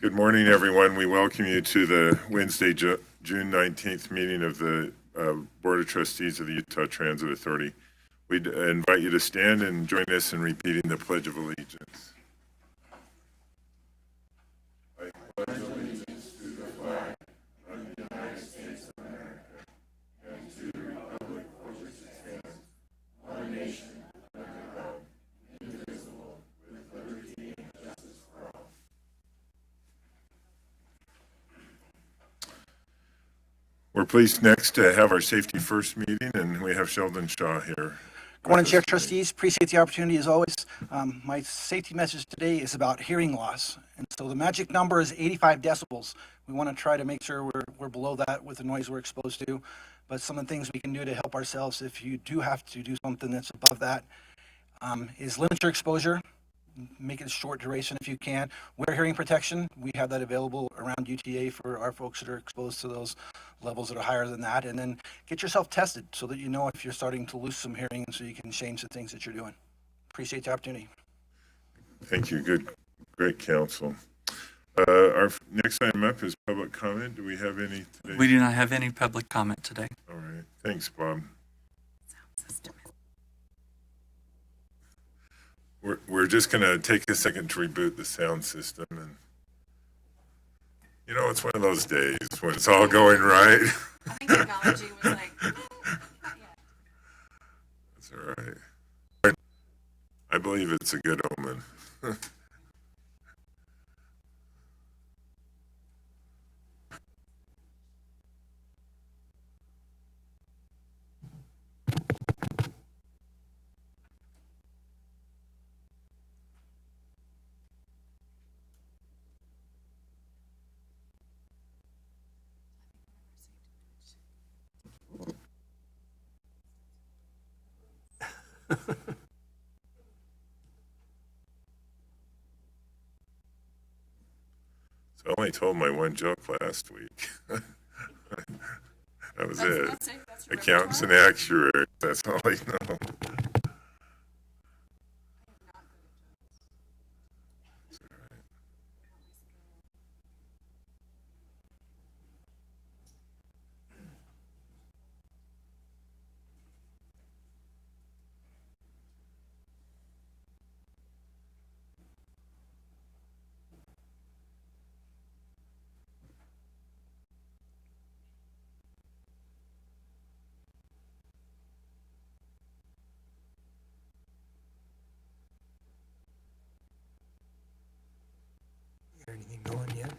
Good morning, everyone. We welcome you to the Wednesday, June 19th meeting of the Board of Trustees of the Utah Transit Authority. We'd invite you to stand and join us in repeating the Pledge of Allegiance. I pledge allegiance to the flag of the United States of America and to the republic for which it stands, one nation, under God, indivisible, with liberty and justice for all. We're pleased next to have our Safety First meeting, and we have Sheldon Shaw here. Good morning, Chair, Trustees. Appreciate the opportunity as always. My safety message today is about hearing loss. And so the magic number is 85 decibels. We want to try to make sure we're below that with the noise we're exposed to. But some of the things we can do to help ourselves if you do have to do something that's above that is limit your exposure. Make it a short duration if you can. Wear hearing protection. We have that available around UTA for our folks that are exposed to those levels that are higher than that. And then get yourself tested so that you know if you're starting to lose some hearing so you can change the things that you're doing. Appreciate the opportunity. Thank you. Great counsel. Our next item up is public comment. Do we have any today? We do not have any public comment today. All right. Thanks, Bob. We're just going to take a second to reboot the sound system. And, you know, it's one of those days when it's all going right. I think technology was like, not yet. That's all right. I believe it's a good omen. So I only told my one joke last week. That was it. That's Accountants and actuaries. That's all I know. Anything going yet?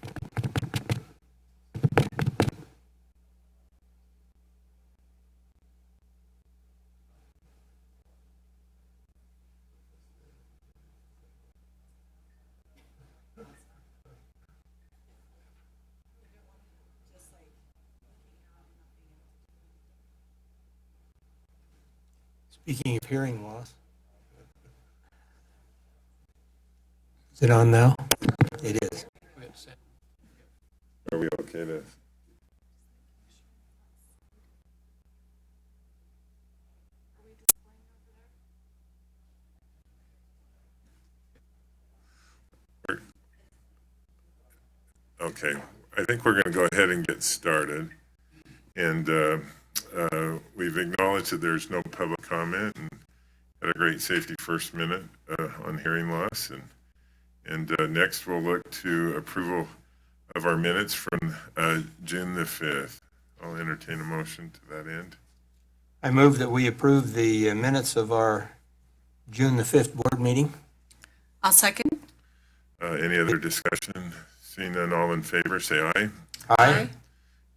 Speaking of hearing loss, is it on now? It is. Are we okay to? Okay, I think we're going to go ahead and get started. And we've acknowledged that there's no public comment and had a great Safety First minute on hearing loss. And next we'll look to approval of our minutes from June the 5th. I'll entertain a motion to that end. I move that we approve the minutes of our June the 5th board meeting. I'll second. Any other discussion? Seeing none, all in favor, say aye. Aye.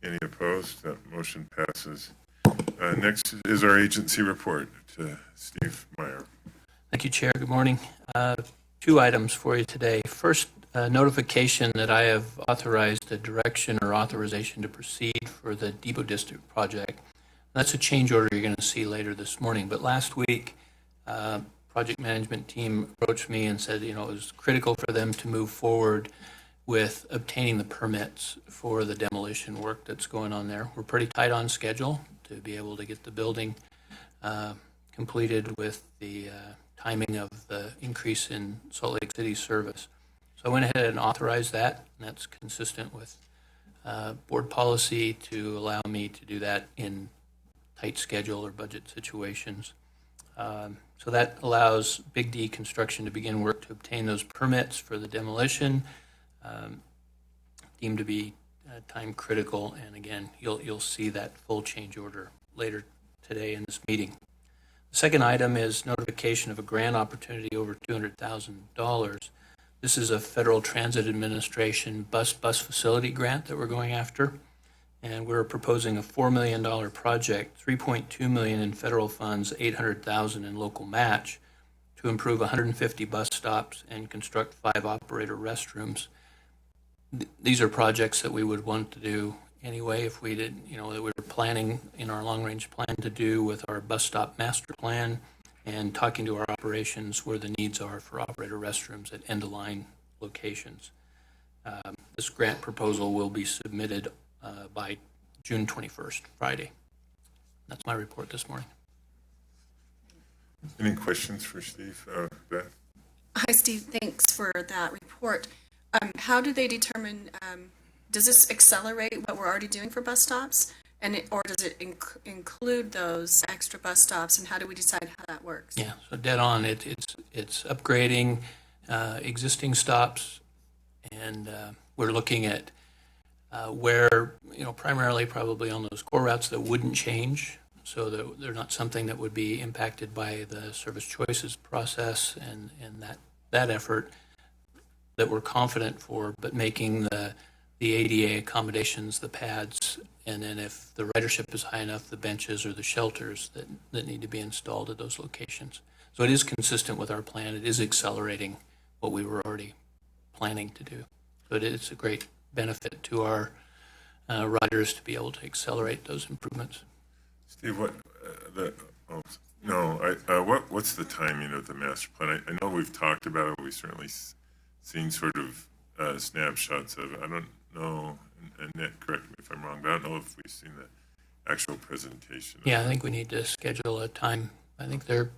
Any opposed? That motion passes. Next is our agency report to Steve Meyer. Thank you, Chair. Good morning. Two items for you today. First, notification that I have authorized a direction or authorization to proceed for the Depot District project. That's a change order you're going to see later this morning. But last week, project management team approached me and said, it was critical for them to move forward with obtaining the permits for the demolition work that's going on there. We're pretty tight on schedule to be able to get the building completed with the timing of the increase in Salt Lake City service. So So I went ahead and authorized that, and that's consistent with board policy to allow me to do that in tight schedule or budget situations. So that allows Big D Construction to begin work to obtain those permits for the demolition, deemed to be time critical. And again, you'll see that full change order later today in this meeting. The second item is notification of a grant opportunity over $200,000. This is a Federal Transit Administration bus facility grant that we're going after. And we're proposing a $4 million project, $3.2 million in federal funds, $800,000 in local match to improve 150 bus stops and construct 5 operator restrooms. These are projects that we would want to do anyway if we did, that we were planning in our long-range plan to do with our bus stop master plan and talking to our operations where the needs are for operator restrooms at end-of-line locations. This grant proposal will be submitted by June 21st, Friday. That's my report this morning. Any questions for Steve? Beth? Hi, Steve. Thanks for that report. How do they determine, does this accelerate what we're already doing for bus stops? Or does it include those extra bus stops, and how do we decide how that works? Yeah, so dead on. It's upgrading existing stops, and we're looking at where, primarily probably on those core routes that wouldn't change, so that they're not something that would be impacted by the service choices process and that effort that we're confident for, but making the ADA accommodations, the pads, and then if the ridership is high enough, the benches or the shelters that need to be installed at those locations. So it is consistent with our plan. It is accelerating what we were already planning to do. So it is a great benefit to our riders to be able to accelerate those improvements. Steve, what's the timing of the master plan? I know we've talked about it. We've certainly seen sort of snapshots of it. I don't know, and Nick, correct me if I'm wrong, but I don't know if we've seen the actual presentation. Yeah, I think we need to schedule a time. I think they're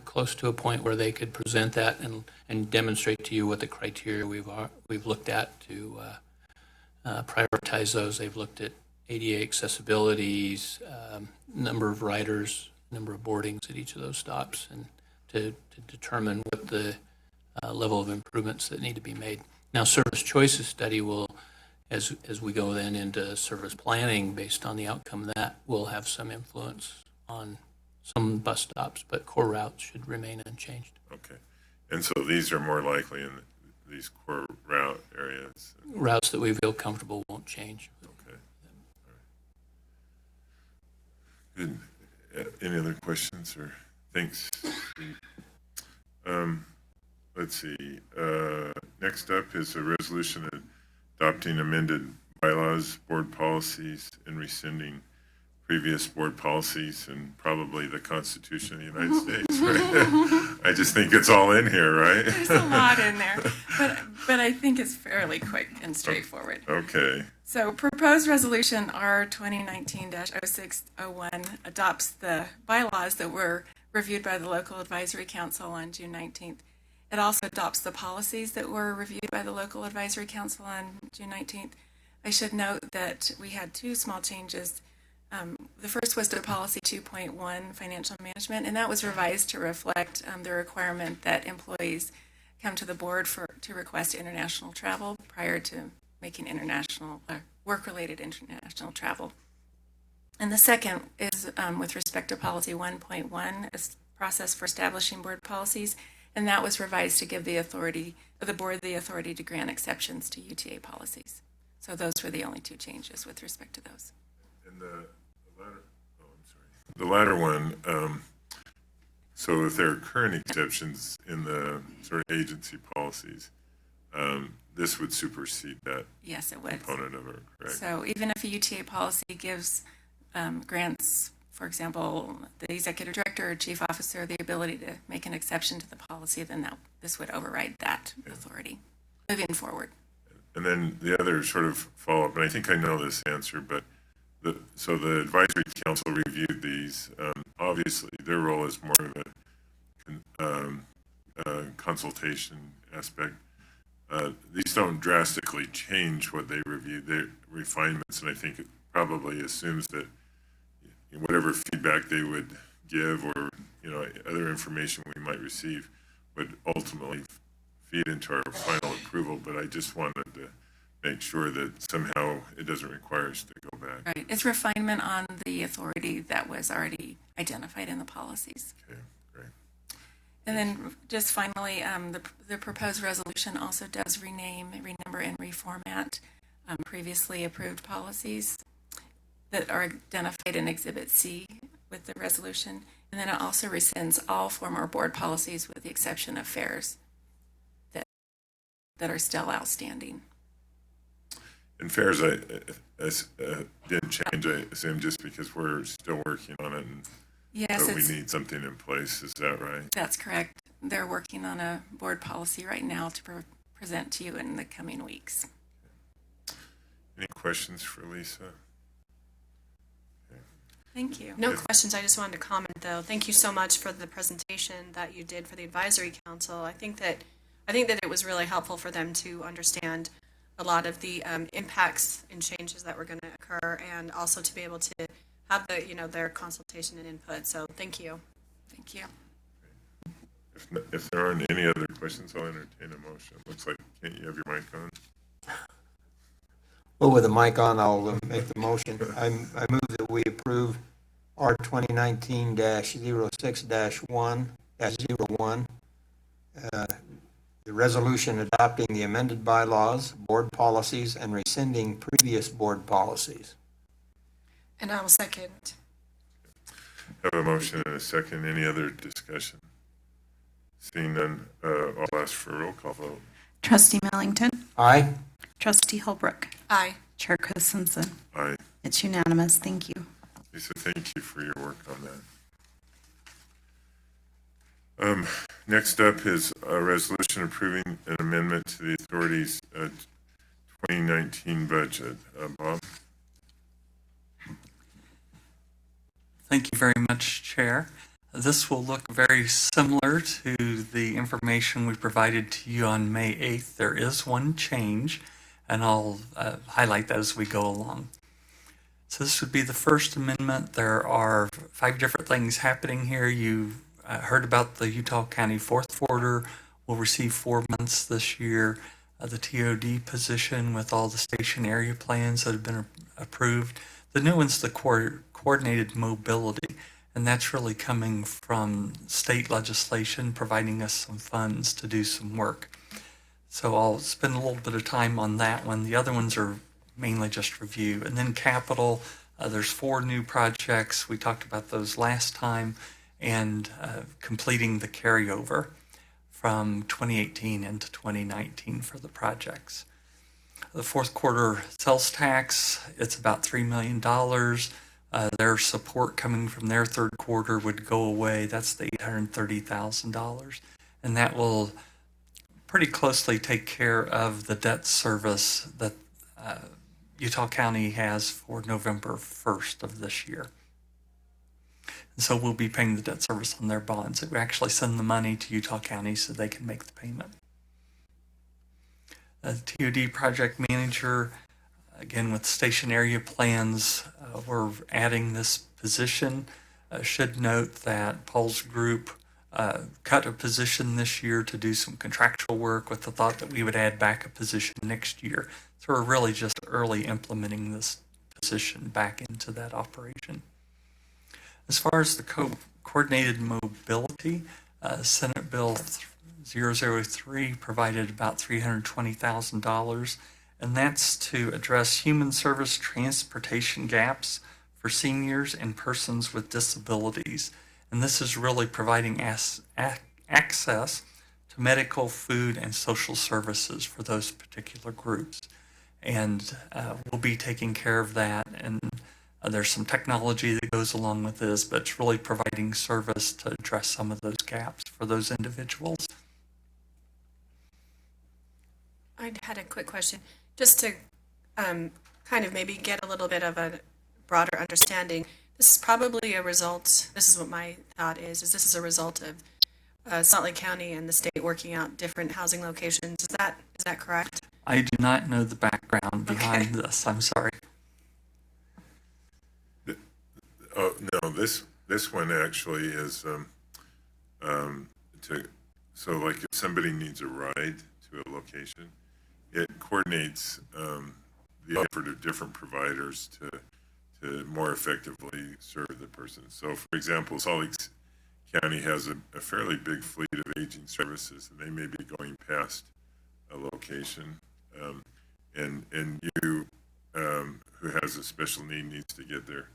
close to a point where they could present that and demonstrate to you what the criteria we've looked at to prioritize those. They've looked at ADA accessibilities, number of riders, number of boardings at each of those stops, and to determine what the level of improvements that need to be made. Now, service choices study will, as we go then into service planning based on the outcome of that, will have some influence on some bus stops, but core routes should remain unchanged. Okay. And so these are more likely in these core route areas? Routes that we feel comfortable won't change. Okay. All right. Good. Any other questions or thanks? Let's see. Next up is a resolution adopting amended bylaws, board policies, and rescinding previous board policies and probably the Constitution of the United States, right? I just think it's all in here, right? There's a lot in there, but I think it's fairly quick and straightforward. Okay. So proposed resolution R 2019-0601 adopts the bylaws that were reviewed by the local advisory council on June 19th. It also adopts the policies that were reviewed by the local advisory council on June 19th. I should note that we had 2 small changes. The first was to policy 2.1, financial management, and that was revised to reflect the requirement that employees come to the board to request international travel prior to making international work-related international travel. And the second is with respect to policy 1.1, a process for establishing board policies, and that was revised to give the board the authority to grant exceptions to UTA policies. So those were the only 2 changes with respect to those. And the latter one, so if there are current exceptions in the sort of agency policies, this would supersede that Yes, it would. component of it, correct? So even if a UTA policy gives grants, for example, the executive director or chief officer the ability to make an exception to the policy, then this would override that authority moving forward. And then the other sort of follow-up, and I think I know this answer, but so the advisory council reviewed these. Obviously, their role is more of a consultation aspect. these don't drastically change what they review. They're refinements, and I think it probably assumes that whatever feedback they would give or, other information we might receive would ultimately feed into our final approval. But I just wanted to make sure that somehow it doesn't require us to go back. Right. It's refinement on the authority that was already identified in the policies. Okay, great. And then just finally, the proposed resolution also does rename, renumber, and reformat previously approved policies that are identified in Exhibit C with the resolution. And then it also rescinds all former board policies with the exception of fairs that are still outstanding. And fares, I didn't change, I assume, just because we're still working on it, and Yes, so we need something in place. Is that right? that's correct. They're working on a board policy right now to present to you in the coming weeks. Any questions for Lisa? Thank you. No questions. I just wanted to comment, though. Thank you so much for the presentation that you did for the advisory council. I think that it was really helpful for them to understand a lot of the impacts and changes that were going to occur, and also to be able to have their consultation and input. So thank you. Thank you. If there aren't any other questions, I'll entertain a motion. Looks like, can't you have your mic on? Well, with the mic on, I'll make the motion. I move that we approve R 2019-06-1-01, the resolution adopting the amended bylaws, board policies, and rescinding previous board policies. And I will second. Have a motion and a second. Any other discussion? Seeing none, I'll ask for a roll call vote. Trustee Mellington, Aye? Trustee Holbrook, Aye. Chair Christensen. Aye. It's unanimous. Thank you. Lisa, thank you for your work on that. Next up is a resolution approving an amendment to the authority's 2019 budget. Bob? Thank you very much, Chair. This will look very similar to the information we provided to you on May 8th. There is one change, and I'll highlight that as we go along. So this would be the first amendment. There are 5 different things happening here. You heard about the Utah County fourth quarter. We'll receive 4 months this year. The TOD position with all the station area plans that have been approved. The new one's the coordinated mobility, and that's really coming from state legislation providing us some funds to do some work. So I'll spend a little bit of time on that one. The other ones are mainly just review. And then capital, there's 4 new projects. We talked about those last time, and completing the carryover from 2018 into 2019 for the projects. The fourth quarter sales tax, it's about $3 million. Their support coming from their third quarter would go away. That's the $830,000. And that will pretty closely take care of the debt service that Utah County has for November 1st of this year. And so we'll be paying the debt service on their bonds. We actually send the money to Utah County so they can make the payment. TOD Project Manager, again with station area plans, we're adding this position. Should note that Paul's group cut a position this year to do some contractual work with the thought that we would add back a position next year. So we're really just early implementing this position back into that operation. As far as the coordinated mobility, Senate Bill 003 provided about $320,000, and that's to address human service transportation gaps for seniors and persons with disabilities. And this is really providing access to medical, food, and social services for those particular groups. And we'll be taking care of that. And there's some technology that goes along with this, but it's really providing service to address some of those gaps for those individuals. I had a quick question, just to kind of maybe get a little bit of a broader understanding. This is probably a result, this is what my thought is this is a result of Salt Lake County and the state working out different housing locations. Is that correct? I do not know the background behind this. I'm sorry. Oh, no, this one actually is, so like if somebody needs a ride to a location, it coordinates, the effort of different providers to more effectively serve the person. So for example, Salt Lake County has a fairly big fleet of aging services, and they may be going past a location, and you, who has a special need needs to get there.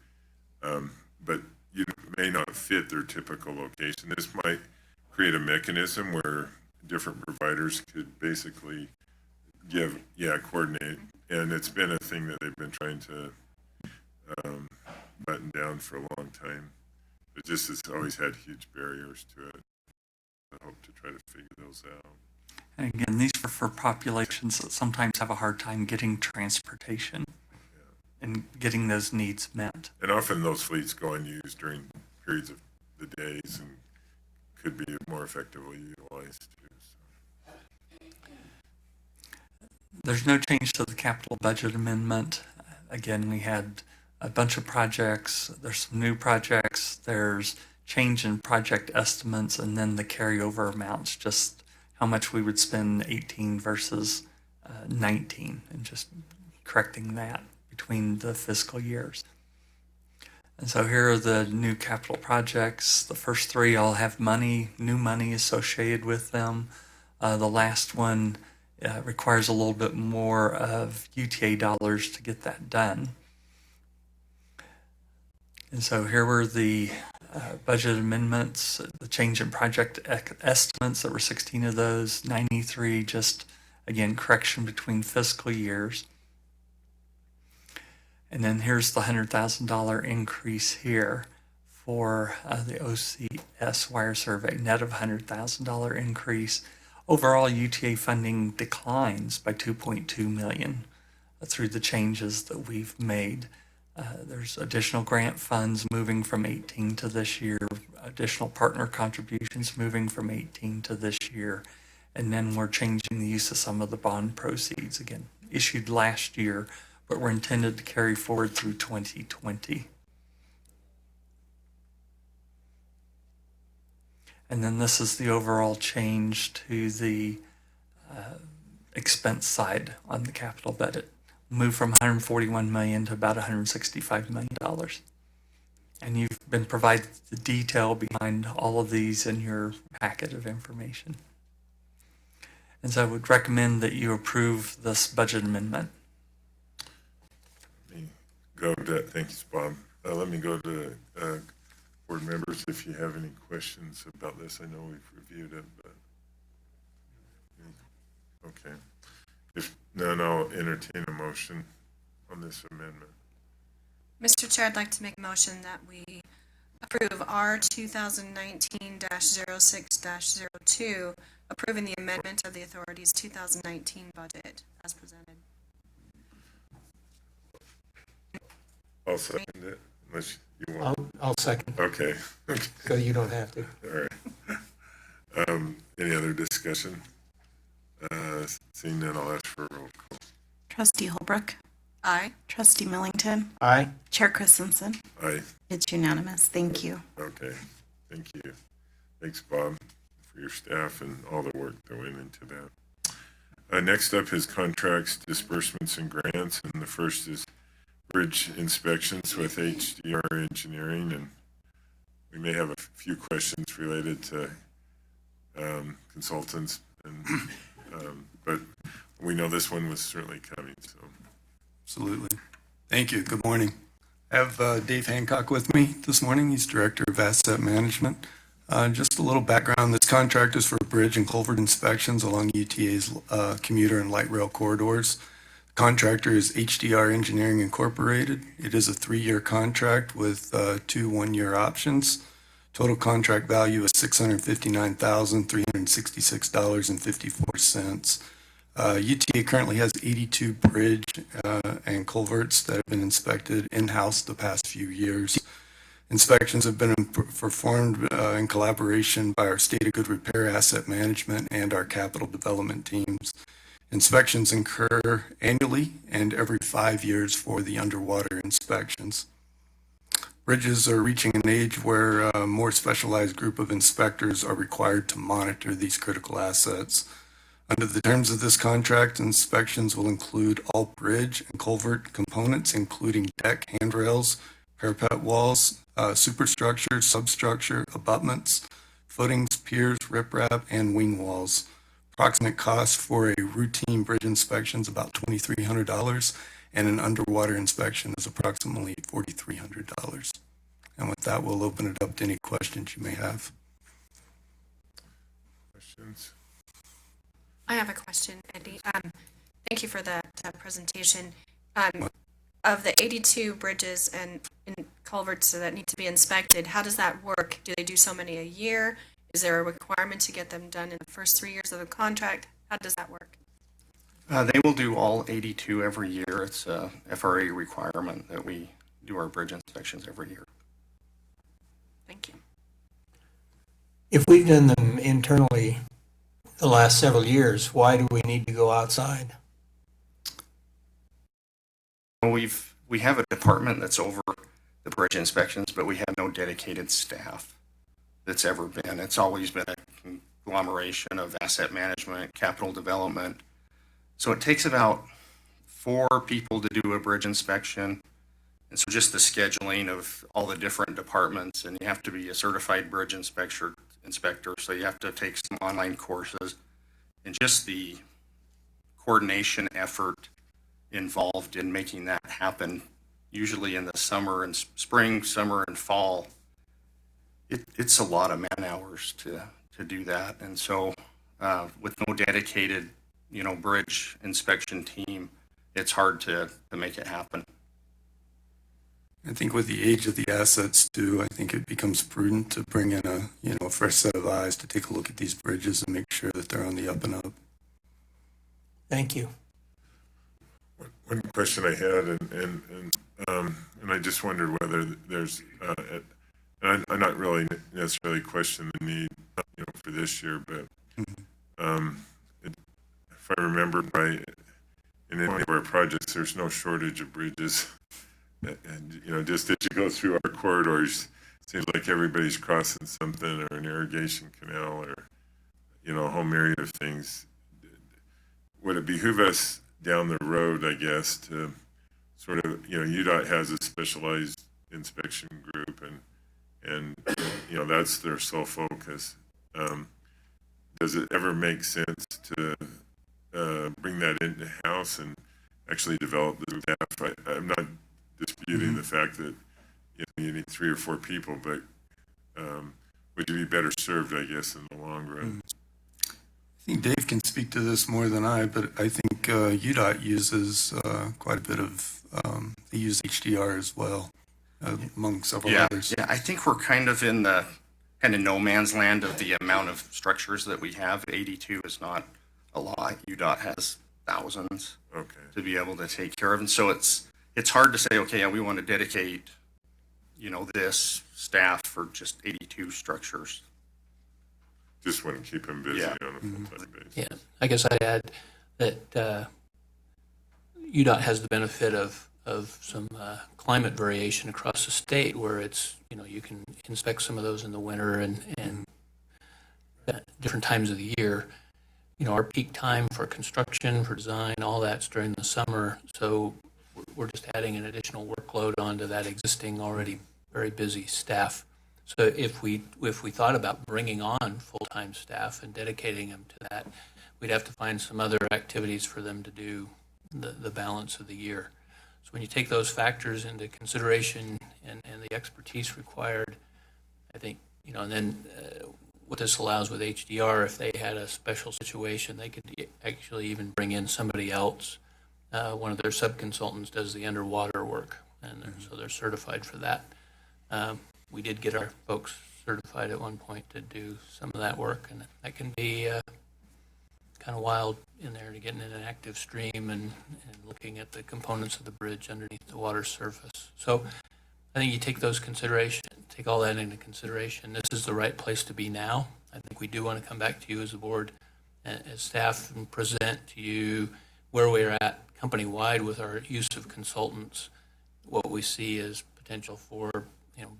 But you may not fit their typical location. This might create a mechanism where different providers could basically coordinate. And it's been a thing that they've been trying to button down for a long time. It just has always had huge barriers to it. I hope to try to figure those out. And again, these are for populations that sometimes have a hard time getting transportation and getting those needs met. And often those fleets go unused during periods of the days and could be more effectively utilized too. So. There's no change to the capital budget amendment. Again, we had a bunch of projects. There's some new projects. There's change in project estimates, and then the carryover amounts, just how much we would spend 18 versus 19, and just correcting that between the fiscal years. And so here are the new capital projects. The first three all have new money associated with them. The last one requires a little bit more of UTA dollars to get that done. And so here were the budget amendments, the change in project estimates. There were 16 of those, 93 just, again, correction between fiscal years. And then here's the $100,000 increase here for the OCS wire survey, net of $100,000 increase. Overall, UTA funding declines by $2.2 million through the changes that we've made. There's additional grant funds moving from 18 to this year, additional partner contributions moving from 18 to this year, and then we're changing the use of some of the bond proceeds, again, issued last year, but were intended to carry forward through 2020. And then this is the overall change to the expense side on the capital budget. Move from $141 million to about $165 million. And you've been provided the detail behind all of these in your packet of information. And so I would recommend that you approve this budget amendment. Thanks, Bob. Let me go to board members if you have any questions about this. I know we've reviewed it, but okay. If none, I'll entertain a motion on this amendment. Mr. Chair, I'd like to make a motion that we approve R 2019-06-02, approving the amendment of the authority's 2019 budget as presented. I'll second it, unless you want. I'll second, Okay. so you don't have to. All right. Any other discussion? Seeing none, I'll ask for a roll call. Trustee Holbrook. Aye. Trustee Millington. Aye. Chair Christensen. Aye. It's unanimous. Thank you. Okay. Thank you. Thanks, Bob, for your staff and all the work that went into that. Next up is contracts, disbursements, and grants. And the first is bridge inspections with HDR Engineering. And we may have a few questions related to consultants, but we know this one was certainly coming. So, Absolutely. Thank you. Good morning. I have Dave Hancock with me this morning. He's Director of Asset Management. Just a little background. This contract is for bridge and culvert inspections along UTA's commuter and light rail corridors. The contractor is HDR Engineering Incorporated. It is a 3-year contract with 2 one-year options. Total contract value is $659,366.54. UTA currently has 82 bridge and culverts that have been inspected in-house the past few years. Inspections have been performed in collaboration by our State of Good Repair Asset Management and our capital development teams. Inspections occur annually and every 5 years for the underwater inspections. Bridges are reaching an age where a more specialized group of inspectors are required to monitor these critical assets. Under the terms of this contract, inspections will include all bridge and culvert components, including deck, handrails, parapet walls, superstructure, substructure, abutments, footings, piers, riprap, and wing walls. Approximate cost for a routine bridge inspection is about $2,300, and an underwater inspection is approximately $4,300. And with that, we'll open it up to any questions you may have. Questions? I have a question, Andy. Thank you for that presentation. Of the 82 bridges and culverts that need to be inspected, how does that work? Do they do so many a year? Is there a requirement to get them done in the first 3 years of the contract? How does that work? They will do all 82 every year. It's a FRA requirement that we do our bridge inspections every year. Thank you. If we've done them internally the last several years, why do we need to go outside? We have a department that's over the bridge inspections, but we have no dedicated staff that's ever been. It's always been a conglomeration of asset management, capital development. So it takes about 4 people to do a bridge inspection. And so just the scheduling of all the different departments, and you have to be a certified bridge inspector, so you have to take some online courses, and just the coordination effort involved in making that happen, usually in the summer and spring, summer and fall. It's a lot of man hours to do that. And so with no dedicated, bridge inspection team, it's hard to make it happen. I think with the age of the assets too, I think it becomes prudent to bring in a fresh set of eyes to take a look at these bridges and make sure that they're on the up and up. Thank you. One question I had, and I just wondered whether there's, and I'm not really necessarily questioning the need, for this year, but if I remember right, in any of our projects, there's no shortage of bridges. And just as you go through our corridors, it seems like everybody's crossing something, or an irrigation canal, or, a whole myriad of things. Would it behoove us down the road, I guess, to sort of, UDOT has a specialized inspection group, and that's their sole focus. Does it ever make sense to bring that into house and actually develop the staff? I'm not disputing the fact that you need 3 or 4 people, but would you be better served, I guess, in the long run? I think Dave can speak to this more than I, but I think UDOT uses quite a bit of, they use HDR as well, among several others. Yeah, I think we're kind of in the no man's land of the amount of structures that we have. 82 is not a lot. UDOT has thousands to be able to take care of. And so it's hard to say, okay, yeah, we want to dedicate, this staff for just 82 structures. Just want to keep them busy on a full-time basis. Yeah, I guess I'd add that UDOT has the benefit of some climate variation across the state, where it's, you can inspect some of those in the winter and at different times of the year. Our peak time for construction, for design, all that's during the summer. So we're just adding an additional workload onto that existing already very busy staff. So if we thought about bringing on full-time staff and dedicating them to that, we'd have to find some other activities for them to do the balance of the year. So when you take those factors into consideration and the expertise required, I think, and then what this allows with HDR, if they had a special situation, they could actually even bring in somebody else. One of their sub-consultants does the underwater work, and so they're certified for that. We did get our folks certified at one point to do some of that work, and that can be kind of wild in there, to getting in an active stream and looking at the components of the bridge underneath the water surface. So I think you take those take all that into consideration, this is the right place to be now. I think we do want to come back to you as a board and as staff and present to you where we're at company-wide with our use of consultants, what we see as potential for,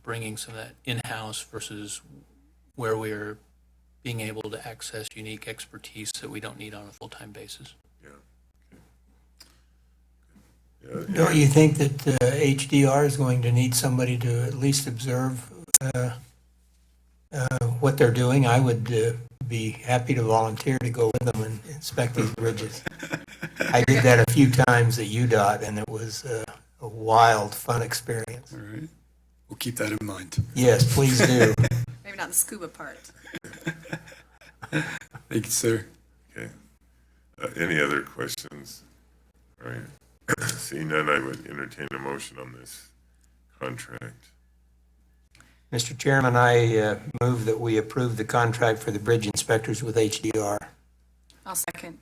bringing some of that in-house versus where we're being able to access unique expertise that we don't need on a full-time basis. Don't you think that HDR is going to need somebody to at least observe what they're doing? I would be happy to volunteer to go with them and inspect these bridges. I did that a few times at UDOT, and it was a wild, fun experience. All right. We'll keep that in mind. Yes, please do. Maybe not the scuba part. Thank you, sir. Okay. Any other questions? All right. Seeing none, I would entertain a motion on this contract. Mr. Chairman, I move that we approve the contract for the bridge inspectors with HDR. I'll second.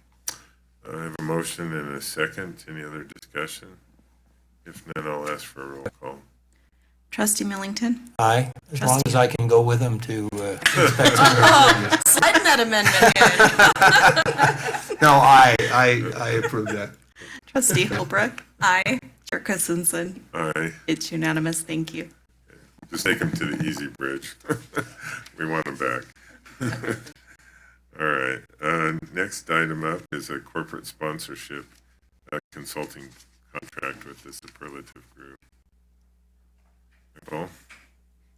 I have a motion and a second. Any other discussion? If none, I'll ask for a roll call. Trustee Millington? Aye, as long as I can go with them to inspect some of their bridges. Sliding that amendment in. No, I approve that. Trustee Holbrook? Aye. Chair Christensen? Aye. It's unanimous. Thank you. Just take them to the easy bridge. We want them back. All right. Next item up is a corporate sponsorship consulting contract with the Superlative Group. Nicole?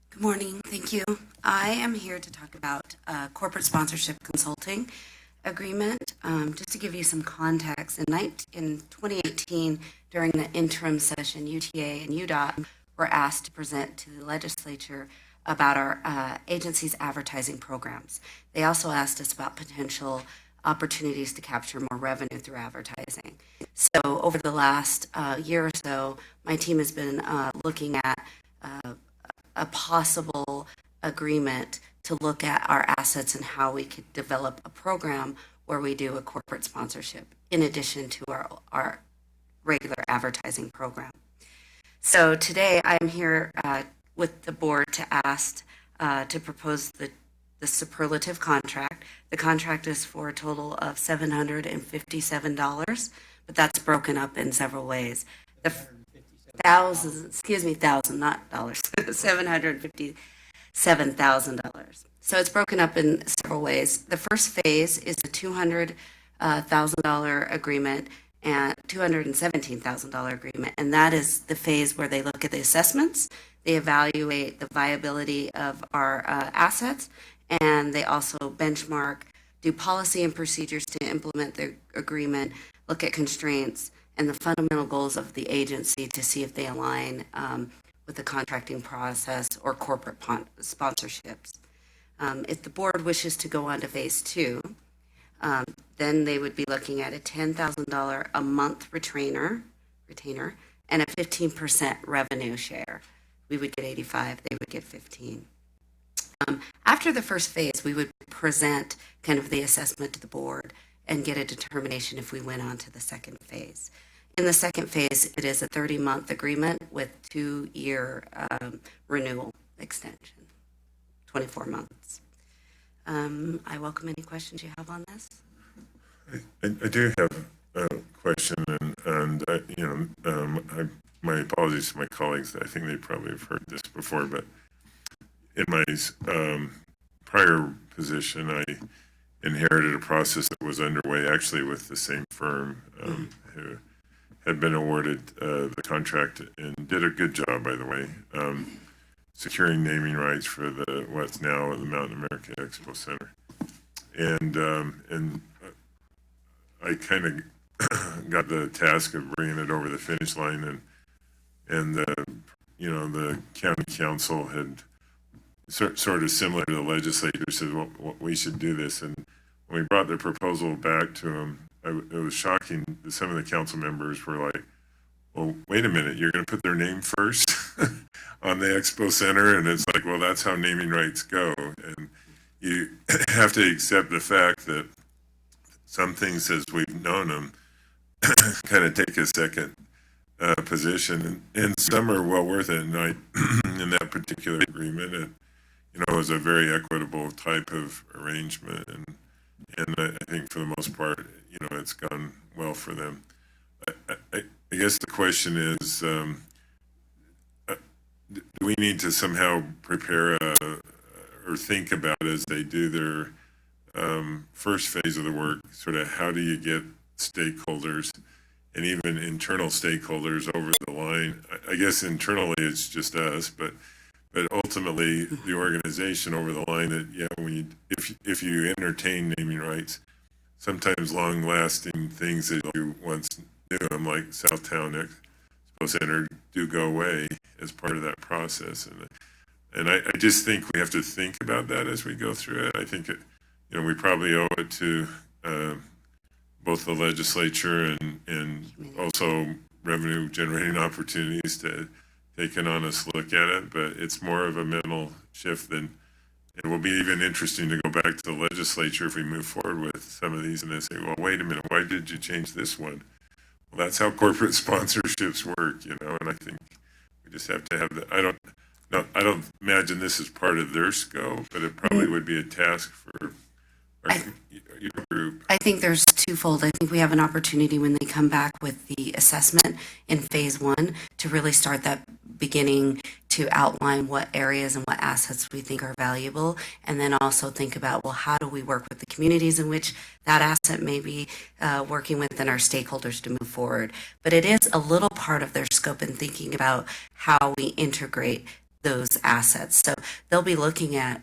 Good morning. Thank you. I am here to talk about corporate sponsorship consulting agreement. Just to give you some context, in 2018, during the interim session, UTA and UDOT were asked to present to the legislature about our agency's advertising programs. They also asked us about potential opportunities to capture more revenue through advertising. So over the last year or so, my team has been looking at a possible agreement to look at our assets and how we could develop a program where we do a corporate sponsorship in addition to our regular advertising program. So today I'm here with the board to ask to propose the superlative contract. The contract is for a total of $757, but that's broken up in several ways. Thousand, not dollars, $757,000. So it's broken up in several ways. The first phase is a $200,000 agreement and $217,000 agreement, and that is the phase where they look at the assessments, they evaluate the viability of our assets, and they also benchmark, do policy and procedures to implement the agreement, look at constraints, and the fundamental goals of the agency to see if they align with the contracting process or corporate sponsorships. If the board wishes to go on to phase 2, then they would be looking at a $10,000 a month retainer and a 15% revenue share. We would get 85, they would get 15. After the first phase, we would present kind of the assessment to the board and get a determination if we went on to the second phase. In the second phase, it is a 30-month agreement with 2-year renewal extension, 24 months. I welcome any questions you have on this. I do have a question, and my apologies to my colleagues. I think they probably have heard this before, but in my prior position, I inherited a process that was underway actually with the same firm who had been awarded the contract and did a good job, by the way, securing naming rights for what's now the Mountain America Expo Center. And I kind of got the task of bringing it over the finish line, and the county council had sort of similar to the legislature said, well, we should do this. And when we brought the proposal back to them, it was shocking that some of the council members were like, well, wait a minute, you're going to put their name first on the Expo Center? And it's like, well, that's how naming rights go. And you have to accept the fact that some things, as we've known them, kind of take a second position, and some are well worth it. And in that particular agreement, it was a very equitable type of arrangement, and I think for the most part, it's gone well for them. I guess the question is, do we need to somehow prepare or think about as they do their first phase of the work, sort of how do you get stakeholders and even internal stakeholders over the line? I guess internally it's just us, but ultimately the organization over the line that, if you entertain naming rights, sometimes long-lasting things that you once knew, like Southtown Expo Center, do go away as part of that process. And I just think we have to think about that as we go through it. I think we probably owe it to both the legislature and also revenue generating opportunities to take an honest look at it. But it's more of a mental shift than it will be even interesting to go back to the legislature if we move forward with some of these and they say, well, wait a minute, why did you change this one? Well, that's how corporate sponsorships work, and I think we just have to have I don't imagine this is part of their scope, but it probably would be a task for your group. I think there's twofold. I think we have an opportunity when they come back with the assessment in phase one to really start that beginning to outline what areas and what assets we think are valuable, and then also think about, well, how do we work with the communities in which that asset may be working with and our stakeholders to move forward. But it is a little part of their scope in thinking about how we integrate those assets. So they'll be looking at,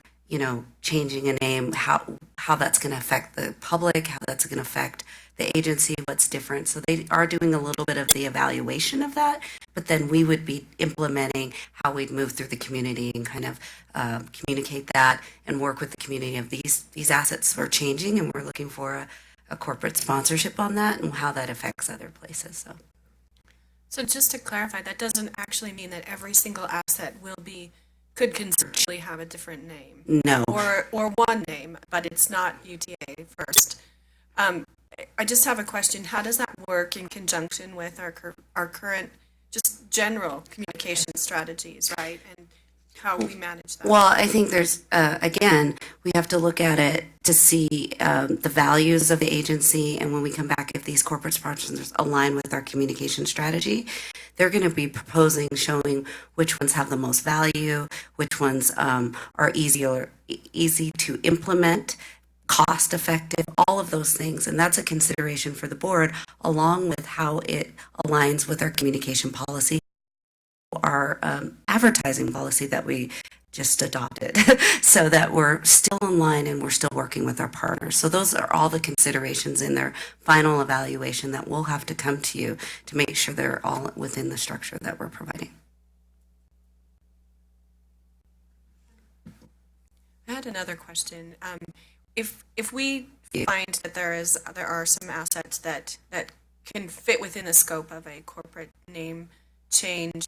changing a name, how that's going to affect the public, how that's going to affect the agency, what's different. So they are doing a little bit of the evaluation of that, but then we would be implementing how we'd move through the community and kind of communicate that and work with the community of these assets are changing, and we're looking for a corporate sponsorship on that and how that affects other places. So just to clarify, that doesn't actually mean that every single asset could conceptually have a different name. No. Or one name, but it's not UTA first. I just have a question. How does that work in conjunction with our current just general communication strategies, right? And how we manage that? Well, I think there's, again, we have to look at it to see the values of the agency, and when we come back, if these corporate sponsors align with our communication strategy, they're going to be proposing, showing which ones have the most value, which ones are easy to implement, cost effective, all of those things. And that's a consideration for the board, along with how it aligns with our communication policy, our advertising policy that we just adopted, so that we're still in line and we're still working with our partners. So those are all the considerations in their final evaluation that we'll have to come to you to make sure they're all within the structure that we're providing. I had another question. If we find that there are some assets that can fit within the scope of a corporate name change,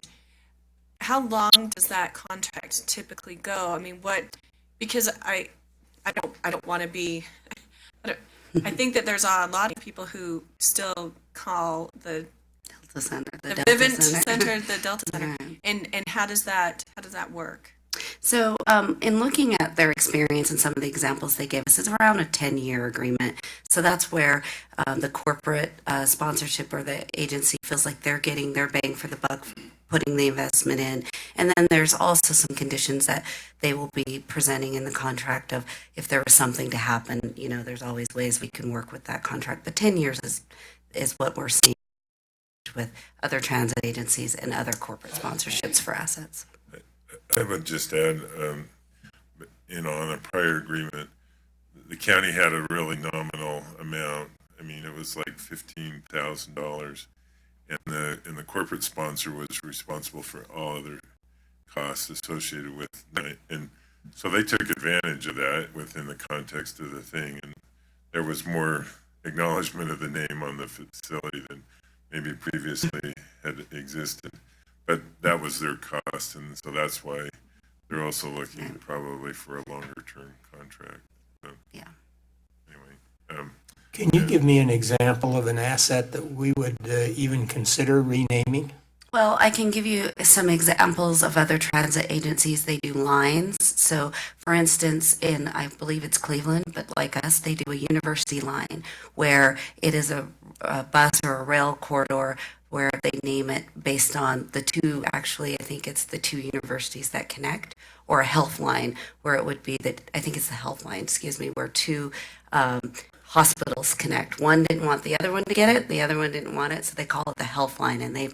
how long does that contract typically go? I mean, because I don't want to be, I think that there's a lot of people who still call the Delta Center, the Vivint Center the Delta Center. Right. And how does that work? So in looking at their experience and some of the examples they gave us, it's around a 10-year agreement. So that's where the corporate sponsorship or the agency feels like they're getting their bang for the buck, putting the investment in. And then there's also some conditions that they will be presenting in the contract of if there was something to happen, there's always ways we can work with that contract. But 10 years is what we're seeing with other transit agencies and other corporate sponsorships for assets. I would just add, on a prior agreement, the county had a really nominal amount. I mean, it was like $15,000, and the corporate sponsor was responsible for all other costs associated with it. And so they took advantage of that within the context of the thing, and there was more acknowledgement of the name on the facility than maybe previously had existed. But that was their cost, and so that's why they're also looking probably for a longer-term contract. So, yeah. Anyway. Can you give me an example of an asset that we would even consider renaming? Well, I can give you some examples of other transit agencies. They do lines. So, for instance, in, I believe it's Cleveland, but like us, they do a university line where it is a bus or a rail corridor where they name it based on the two, actually, I think it's the two universities that connect, or a health line where it would be that, I think it's the health line, excuse me, where two hospitals connect. One didn't want the other one to get it, the other one didn't want it, so they call it the health line, and they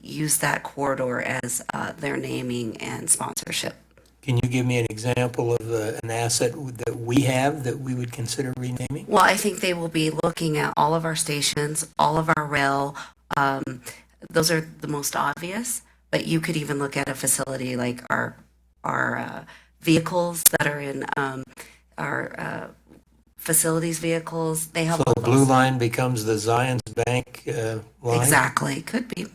use that corridor as their naming and sponsorship. Can you give me an example of an asset that we have that we would consider renaming? Well, I think they will be looking at all of our stations, all of our rail. Those are the most obvious, but you could even look at a facility like our vehicles that are in our facilities vehicles. They have So all the blue those. line becomes the Zions Bank line? Exactly, could be.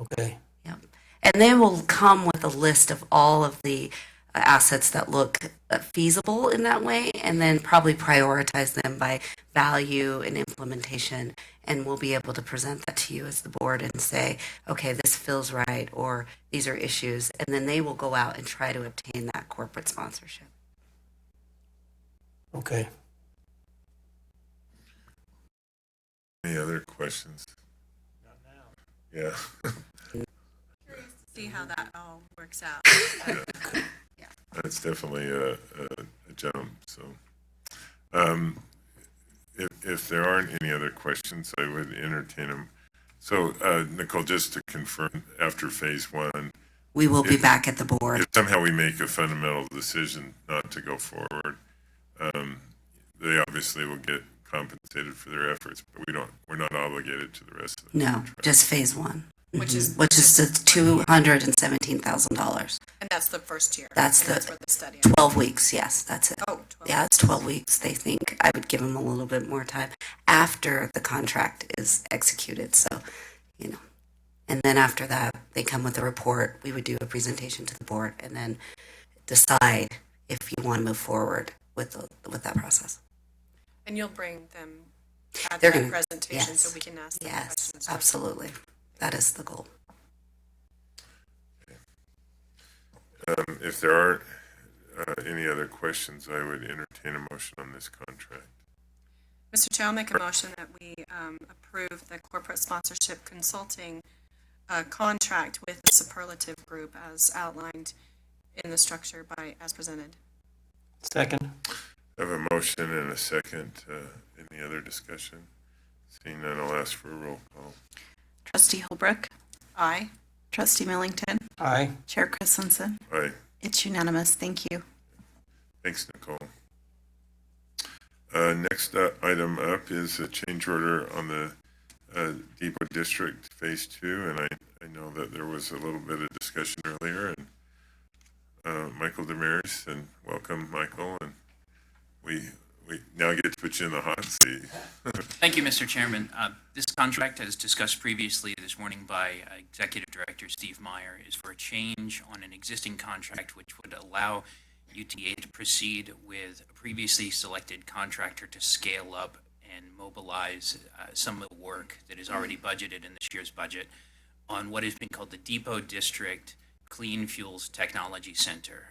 Okay. Yep. And they will come with a list of all of the assets that look feasible in that way, and then probably prioritize them by value and implementation. And we'll be able to present that to you as the board and say, okay, this feels right, or these are issues. And then they will go out and try to obtain that corporate sponsorship. Okay. Any other questions? Not now. Yeah. See how that all works out. That's definitely a jump. So, if there aren't any other questions, I would entertain them. So, Nicole, just to confirm, after phase one, We will be back at the board. if somehow we make a fundamental decision not to go forward, they obviously will get compensated for their efforts, but we're not obligated to the rest of the No, contract. just phase one. Which is- Which is the $217,000. And that's the first year. That's And the That's where the study. 12 weeks, yes, that's it. Oh, 12. Yeah, it's 12 weeks. They think I would give them a little bit more time after the contract is executed. So, and then after that, they come with a report. We would do a presentation to the board and then decide if you want to move forward with that process. And you'll bring them at They're that gonna- presentation so yes. we can ask them Yes, questions. absolutely. That is the goal. If there aren't any other questions, I would entertain a motion on this contract. Mr. Chair, I'll make a motion that we approve the corporate sponsorship consulting contract with the Superlative Group as outlined in the structure as presented. Second. I have a motion and a second. Any other discussion? Seeing none, I'll ask for a roll call. Trustee Holbrook, Aye. Trustee Millington, Aye. Chair Christensen. Aye. It's unanimous. Thank you. Thanks, Nicole. Next item up is a change order on the Depot District Phase 2, and I know that there was a little bit of discussion earlier, and Michael Damaris, and welcome, Michael, and we now get to put you in the hot seat. Thank you, Mr. Chairman. This contract, as discussed previously this morning by Executive Director Steve Meyer, is for a change on an existing contract which would allow UTA to proceed with a previously selected contractor to scale up and mobilize some of the work that is already budgeted in this year's budget on what has been called the Depot District Clean Fuels Technology Center.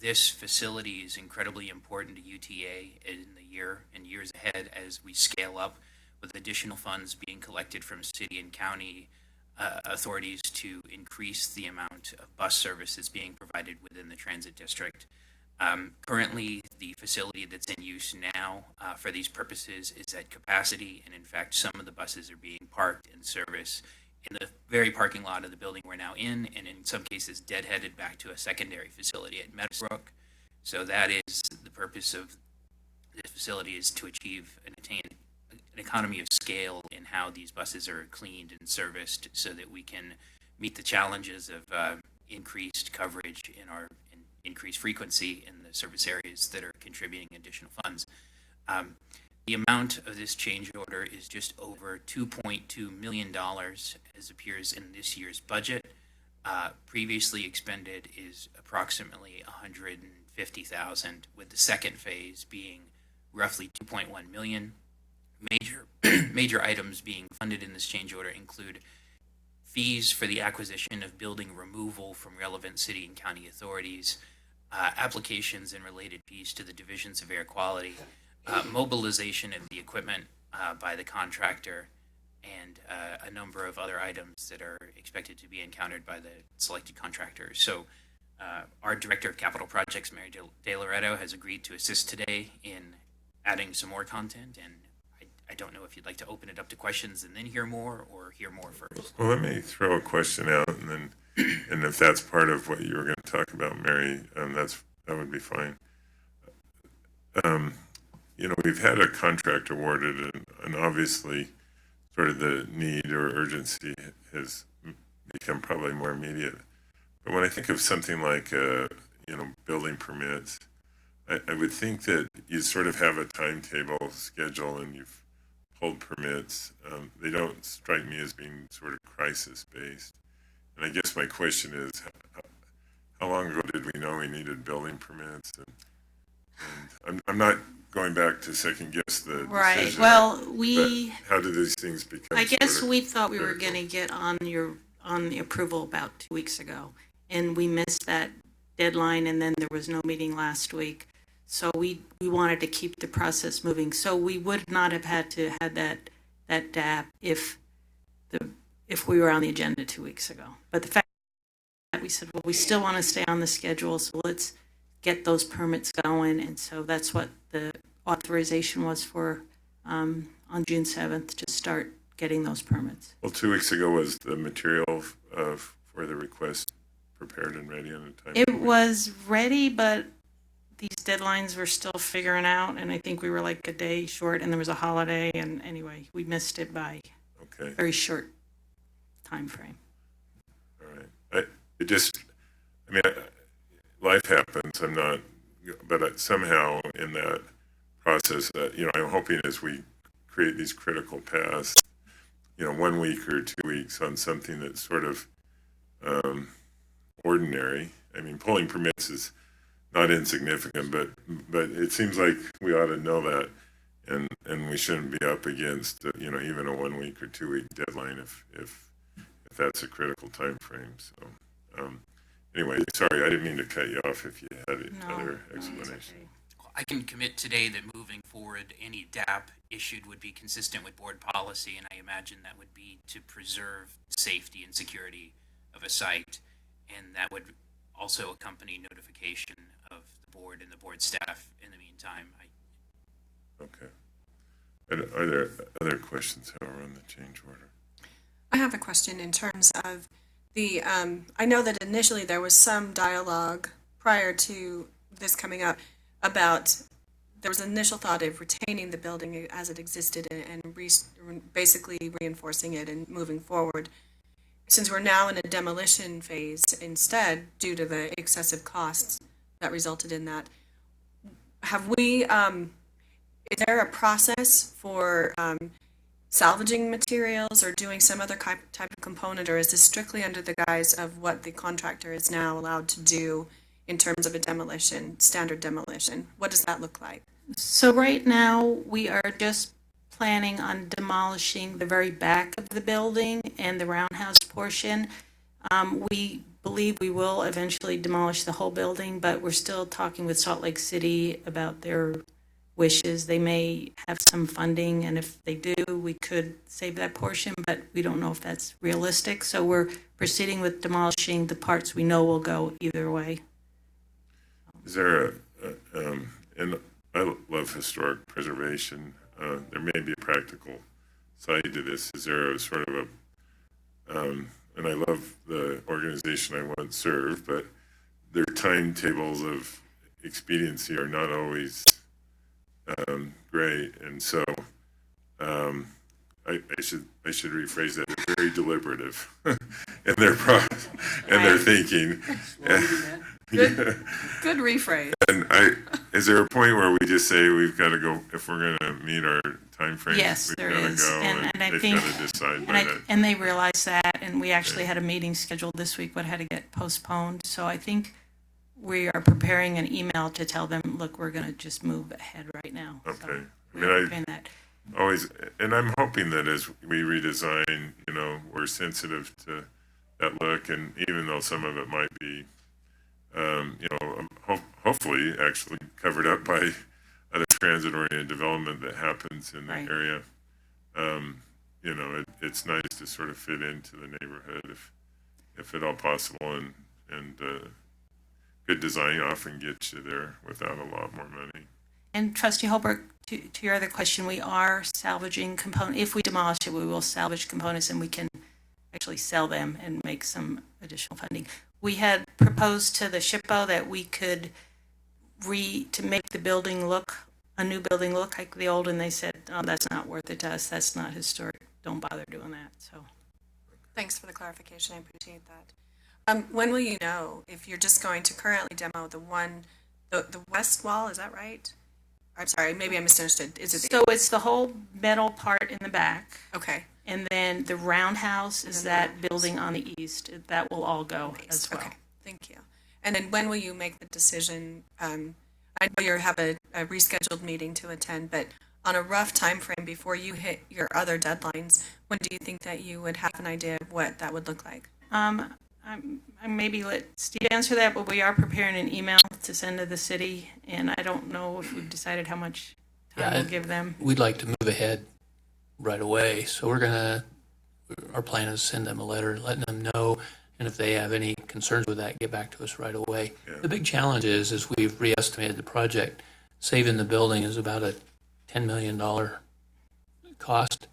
This facility is incredibly important to UTA in the year and years ahead as we scale up, with additional funds being collected from city and county authorities to increase the amount of bus service that's being provided within the transit district. Currently, the facility that's in use now for these purposes is at capacity, and in fact, some of the buses are being parked in service in the very parking lot of the building we're now in, and in some cases deadheaded back to a secondary facility at Meadowbrook. So that is the purpose of this facility, is to achieve and attain an economy of scale in how these buses are cleaned and serviced so that we can meet the challenges of increased coverage in our increased frequency in the service areas that are contributing additional funds. The amount of this change order is just over $2.2 million, as appears in this year's budget. Previously expended is approximately $150,000, with the second phase being roughly $2.1 million. Major items being funded in this change order include fees for the acquisition of building removal from relevant city and county authorities, applications and related fees to the divisions of air quality, mobilization of the equipment by the contractor, and a number of other items that are expected to be encountered by the selected contractors. So our Director of Capital Projects, Mary De Loretto, has agreed to assist today in adding some more content, and I don't know if you'd like to open it up to questions and then hear more, or hear more first. Well, let me throw a question out, and then, and if that's part of what you were going to talk about, Mary, that would be fine. You know, we've had a contract awarded, and obviously, sort of the need or urgency has become probably more immediate. But when I think of something like, you know, building permits, I would think that you sort of have a timetable schedule and you've pulled permits. They don't strike me as being sort of crisis-based. And I guess my question is, how long ago did we know we needed building permits? And I'm not going back to second guess the Right. decision, Well, but how do these things become? I guess sort of we thought we were critical? going to get on the approval about 2 weeks ago, and we missed that deadline, and then there was no meeting last week. So we wanted to keep the process moving. So we would not have had to have that DAP if we were on the agenda 2 weeks ago. But the fact that we said, well, we still want to stay on the schedule, so let's get those permits going. And so that's what the authorization was for on June 7th, to start getting those permits. Well, 2 weeks ago was the material for the request prepared and ready on a time? It was ready, but these deadlines were still figuring out, and I think we were like a day short, and there was a holiday, and anyway, we missed it by a very short time frame. All right. Life happens. I'm not, but somehow in that process, you know, I'm hoping as we create these critical paths, you know, 1 week or 2 weeks on something that's sort of ordinary. I mean, pulling permits is not insignificant, but it seems like we ought to know that, and we shouldn't be up against you know, even a 1 week or 2 week deadline if that's a critical time frame. So anyway, sorry, I didn't mean to cut you off if you had other explanation. I can commit today that moving forward, any DAP issued would be consistent with board policy, and I imagine that would be to preserve safety and security of a site, and that would also accompany notification of the board and the board staff in the meantime. Okay. Are there other questions, however, on the change order? I have a question in terms of the, I know that initially there was some dialogue prior to this coming up about, there was an initial thought of retaining the building as it existed and basically reinforcing it and moving forward. Since we're now in a demolition phase instead, due to the excessive costs that resulted in that, have we, is there a process for salvaging materials or doing some other type of component, or is this strictly under the guise of what the contractor is now allowed to do in terms of a demolition, standard demolition? What does that look like? So right now, we are just planning on demolishing the very back of the building and the roundhouse portion. We believe we will eventually demolish the whole building, but we're still talking with Salt Lake City about their wishes. They may have some funding, and if they do, we could save that portion, but we don't know if that's realistic. So we're proceeding with demolishing the parts we know will go either way. Is there and I love historic preservation. There may be a practical side to this. Is there a sort of and I love the organization I once served, but their timetables of expediency are not always great, and so I should rephrase that. They're very deliberative in their process and their thinking. Good rephrase. And is there a point where we just say we've got to go, if we're going to meet our time frame? Yes, there is. And I they've think, got to decide by that. and they realize that, and we actually had a meeting scheduled this week, but had to get postponed. So I think we are preparing an email to tell them, look, we're going to just move ahead right now. Okay. So I mean, we're doing that. always, and I'm hoping that as we redesign, we're sensitive to that look, and even though some of it might be, hopefully actually covered up by other transit-oriented development that happens in the Right. area, it's nice to sort of fit into the neighborhood if at all possible, and good design often gets you there without a lot more money. And Trustee Holbrook, to your other question, we are salvaging component. If we demolish it, we will salvage components and we can actually sell them and make some additional funding. We had proposed to the SHPO that we could to make the building look, a new building look like the old, and they said, oh, that's not worth it to us. That's not historic. Don't bother doing that. So. Thanks for the clarification. I appreciate that. When will you know if you're just going to currently demo the west wall? Is that right? I'm sorry, maybe I misunderstood. Is it So it's the whole metal part in the back, okay? and then the roundhouse is And then the that roundhouse. building on the east. That will all go as well. Okay, thank you. And then when will you make the decision? I know you have a rescheduled meeting to attend, but on a rough time frame before you hit your other deadlines, when do you think that you would have an idea of what that would look like? I maybe let Steve answer that, but we are preparing an email to send to the city, and I don't know if we've decided how much time we'll give them. We'd like to move ahead right away, so our plan is to send them a letter, letting them know, and if they have any concerns with that, get back to us right away. Yeah. The big challenge is we've reestimated the project. Saving the building is about a $10 million cost,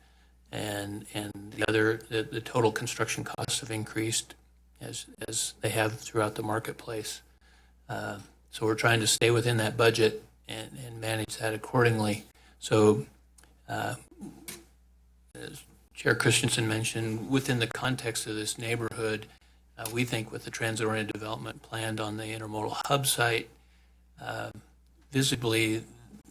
and the total construction costs have increased as they have throughout the marketplace. So we're trying to stay within that budget and manage that accordingly. So as Chair Christensen mentioned, within the context of this neighborhood, we think with the transit-oriented development planned on the intermodal hub site, visibly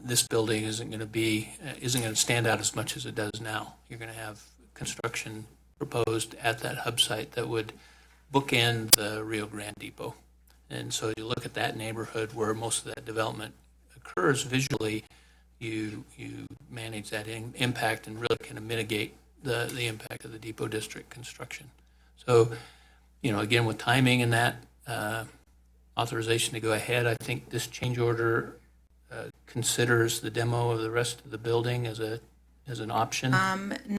this building isn't going to stand out as much as it does now. You're going to have construction proposed at that hub site that would bookend the Rio Grande Depot. And so you look at that neighborhood where most of that development occurs visually, you manage that impact and really kind of mitigate the impact of the Depot District construction. So, again, with timing and that authorization to go ahead, I think this change order considers the demo of the rest of the building as an option.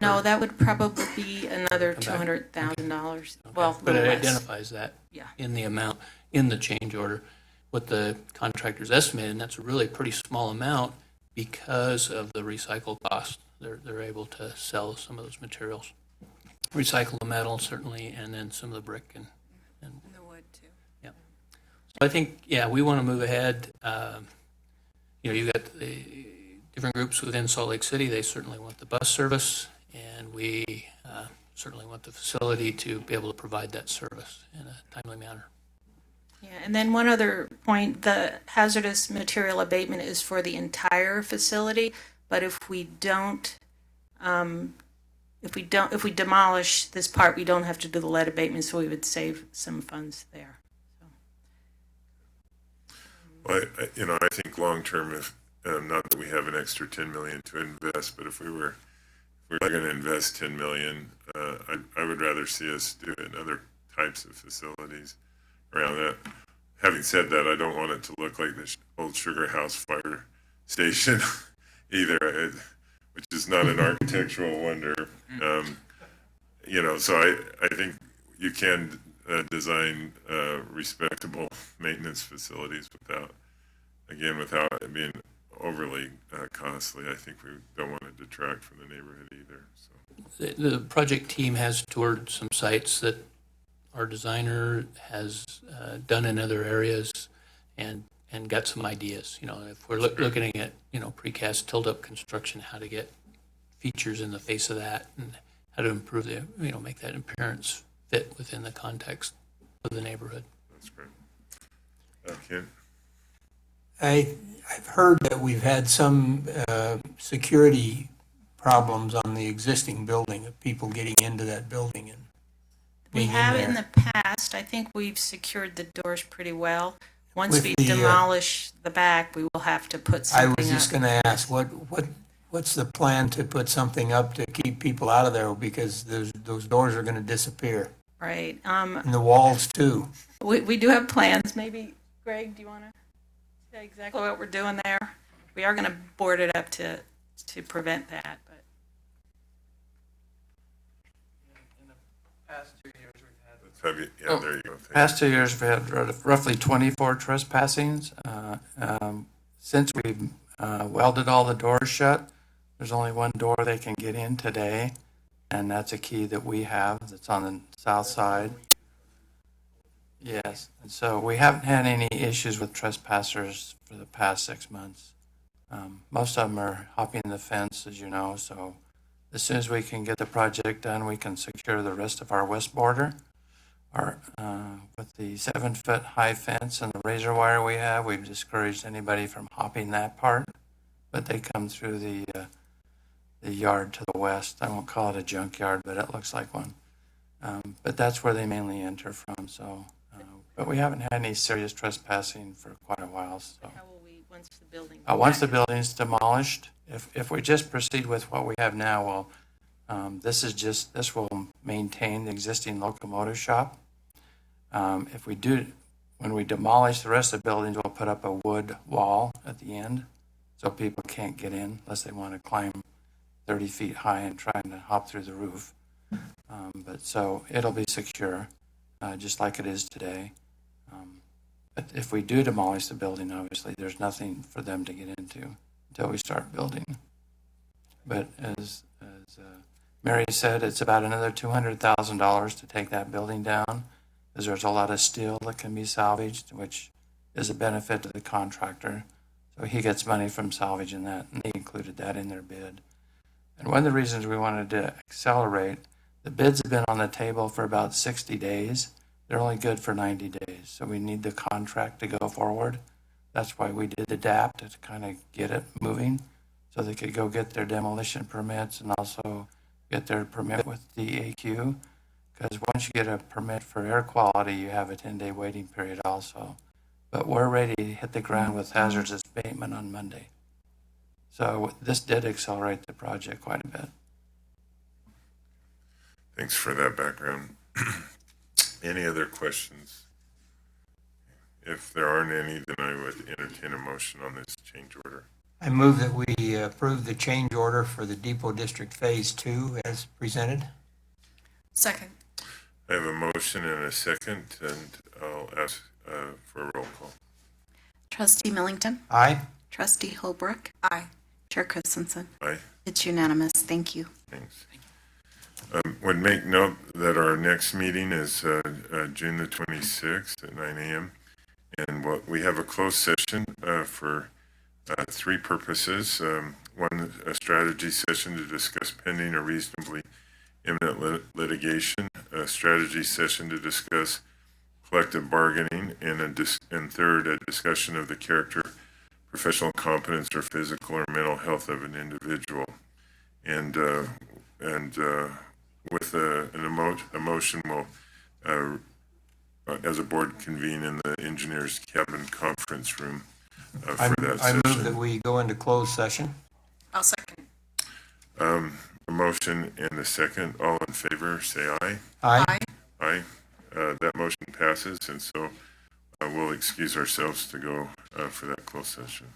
No, that would probably be another Come back. $200,000. Well, a But it little less. identifies that Yeah. in the amount, in the change order, what the contractor's estimated, and that's a really pretty small amount because of the recycle cost. They're able to sell some of those materials. Recycle the metal, certainly, and then some of the brick and And the wood too. so I think, we want to move ahead. You've got the different groups within Salt Lake City. They certainly want the bus service, and we certainly want the facility to be able to provide that service in a timely manner. Yeah, and then one other point, the hazardous material abatement is for the entire facility, but if we demolish this part, we don't have to do the lead abatement, so we would save some funds there. Well, I think long-term, if not that we have an extra 10 million to invest, but if we were going to invest 10 million, I would rather see us do it in other types of facilities around that. Having said that, I don't want it to look like the old Sugar House fire station either, which is not an architectural wonder. So I think you can design respectable maintenance facilities without it being overly costly. I think we don't want to detract from the neighborhood either. So. The project team has toured some sites that our designer has done in other areas and got some ideas. If we're looking at, precast tilt-up construction, how to get features in the face of that and how to improve make that appearance fit within the context of the neighborhood. That's great. Ken? I've heard that we've had some security problems on the existing building of people getting into that building and We being have in in there. the past, I think we've secured the doors pretty well. Once With we the, demolish the back, we will have to put I something was just up. going to ask, what What's the plan to put something up to keep people out of there? Because those doors are going to disappear. Right. And the walls too. We do have plans. Maybe, Greg, do you want to say exactly what we're doing there? We are going to board it up to prevent that, but. Let's have you, yeah, there you go. Thank Past 2 years, we've had roughly 24 trespassings. Since we've welded all the doors shut, there's only one door they can get in today, and that's a key that we have that's on the south side. Yes, and so we haven't had any issues with trespassers for the past 6 months. Most of them are hopping the fence, as you know, so as soon as we can get the project done, we can secure the rest of our west border. With the 7-foot high fence and the razor wire we have, we've discouraged anybody from hopping that part, but they come through the yard to the west. I won't call it a junkyard, but it looks like one. But that's where they mainly enter from. So, but we haven't had any serious trespassing for quite a while. So, How will we, once the building? once the building's demolished, if we just proceed with what we have now, well, this will maintain the existing locomotive shop. If we do, when we demolish the rest of the buildings, we'll put up a wood wall at the end, so people can't get in unless they want to climb 30 feet high and try to hop through the roof. But so it'll be secure, just like it is today. But if we do demolish the building, obviously, there's nothing for them to get into until we start building. But as Mary said, it's about another $200,000 to take that building down, because there's a lot of steel that can be salvaged, which is a benefit to the contractor. So he gets money from salvaging that, and they included that in their bid. And one of the reasons we wanted to accelerate, the bids have been on the table for about 60 days. They're only good for 90 days, so we need the contract to go forward. That's why we did adapt to kind of get it moving, so they could go get their demolition permits and also get their permit with the AQ. Because once you get a permit for air quality, you have a 10-day waiting period also. But we're ready to hit the ground with hazardous abatement on Monday. So this did accelerate the project quite a bit. Thanks for that background. Any other questions? If there aren't any, then I would entertain a motion on this change order. I move that we approve the change order for the Depot District Phase 2 as presented. Second. I have a motion and a second, and I'll ask for a roll call. Trustee Millington? Aye. Trustee Holbrook? Aye. Chair Christensen? Aye. It's unanimous. Thank you. Thanks. Would make note that our next meeting is June the 26th at 9 a.m. And we have a closed session for three purposes. One, a strategy session to discuss pending or reasonably imminent litigation, a strategy session to discuss collective bargaining, and third, a discussion of the character, professional competence, or physical or mental health of an individual. And with a motion, we'll, as a board, convene in the engineer's cabin conference room for that I session. move that we go into closed session. I'll second. A motion and a second. All in favor, say aye. Aye. Aye. That motion passes, and so we'll excuse ourselves to go for that closed session.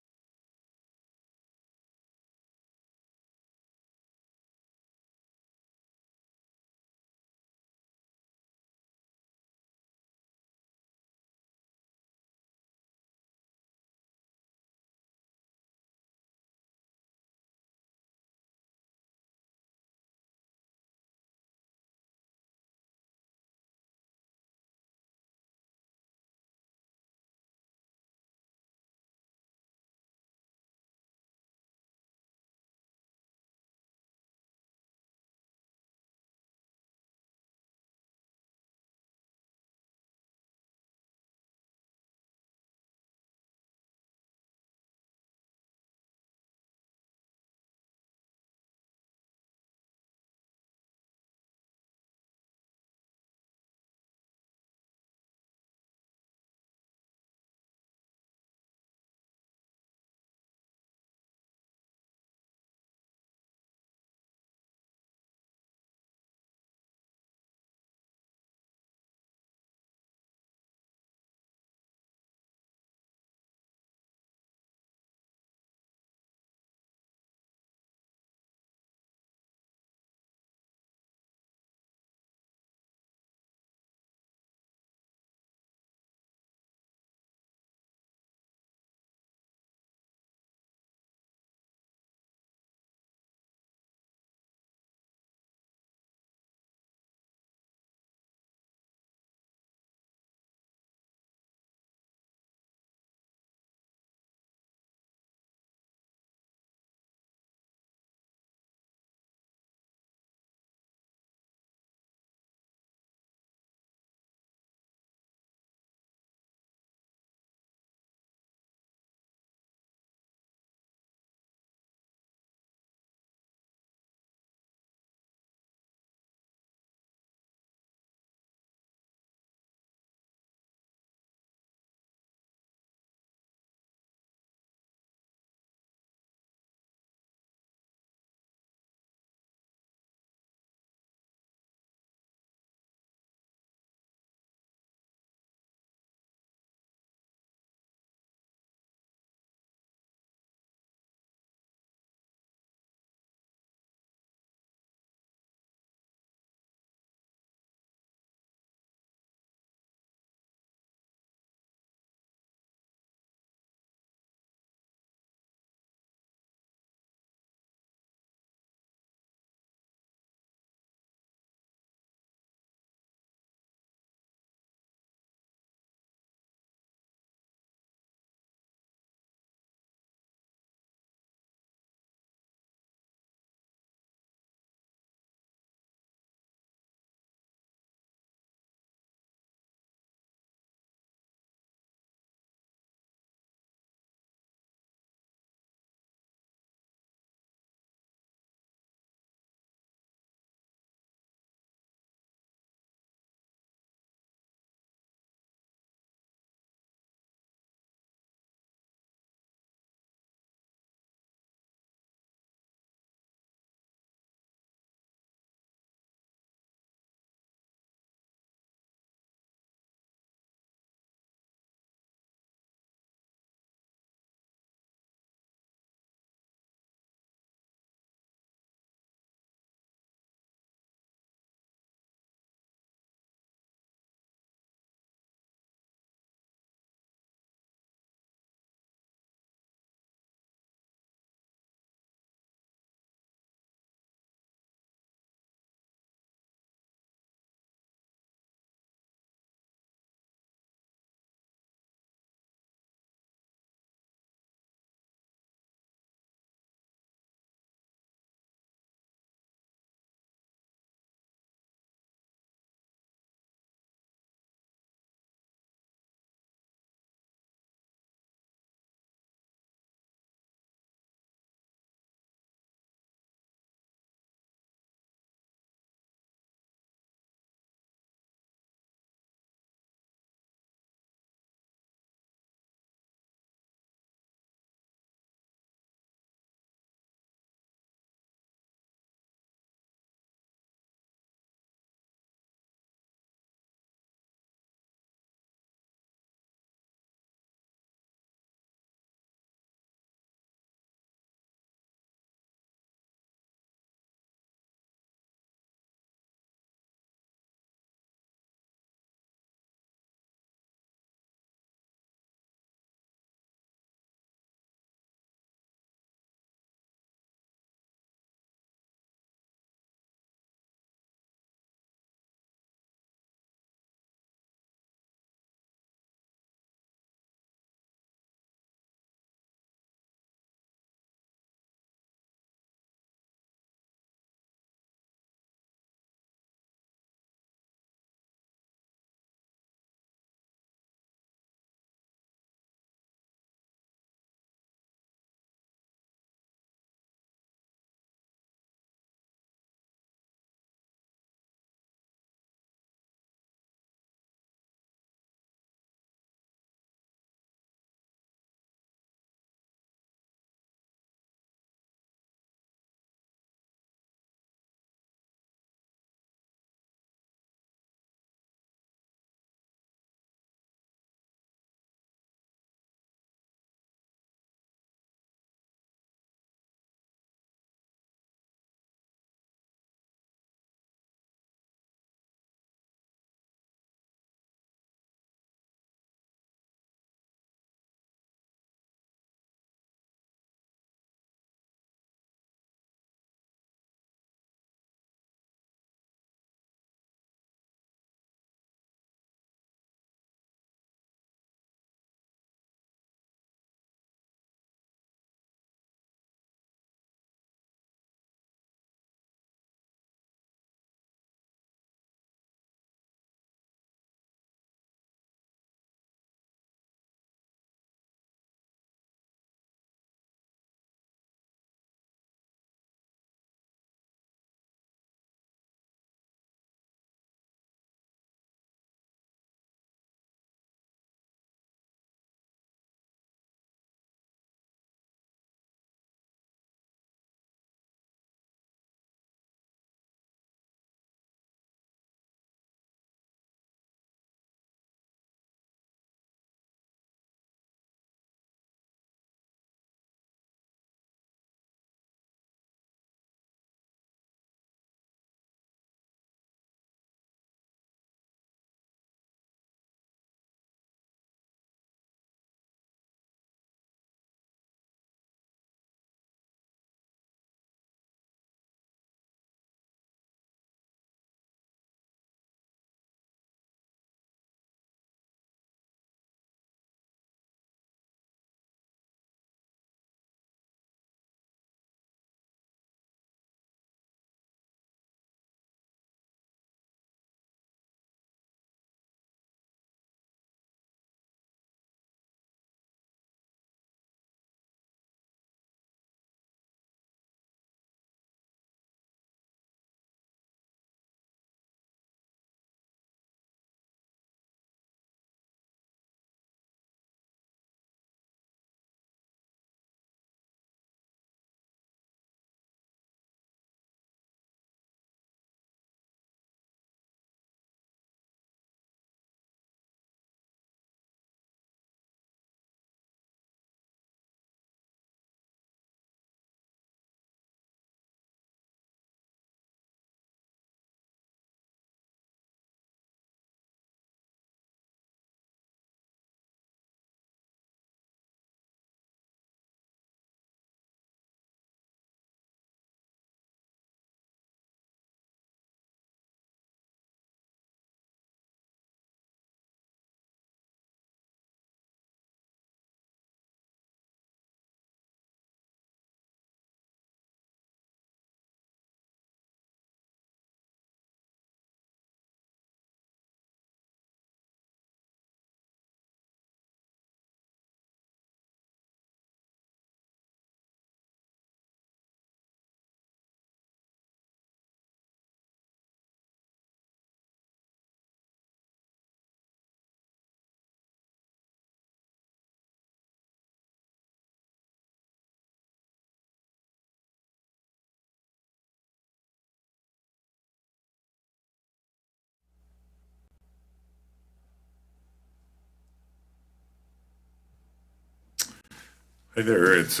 Hi there, it's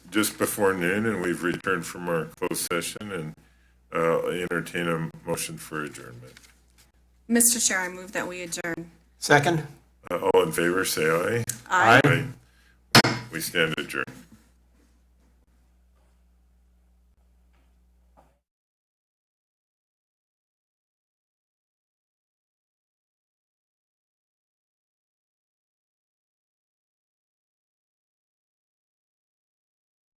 just before noon and we've returned from our closed session and entertain a motion for adjournment. Mr. Chair, I move that we adjourn. Second? All in favor, say aye. Aye. We stand adjourned.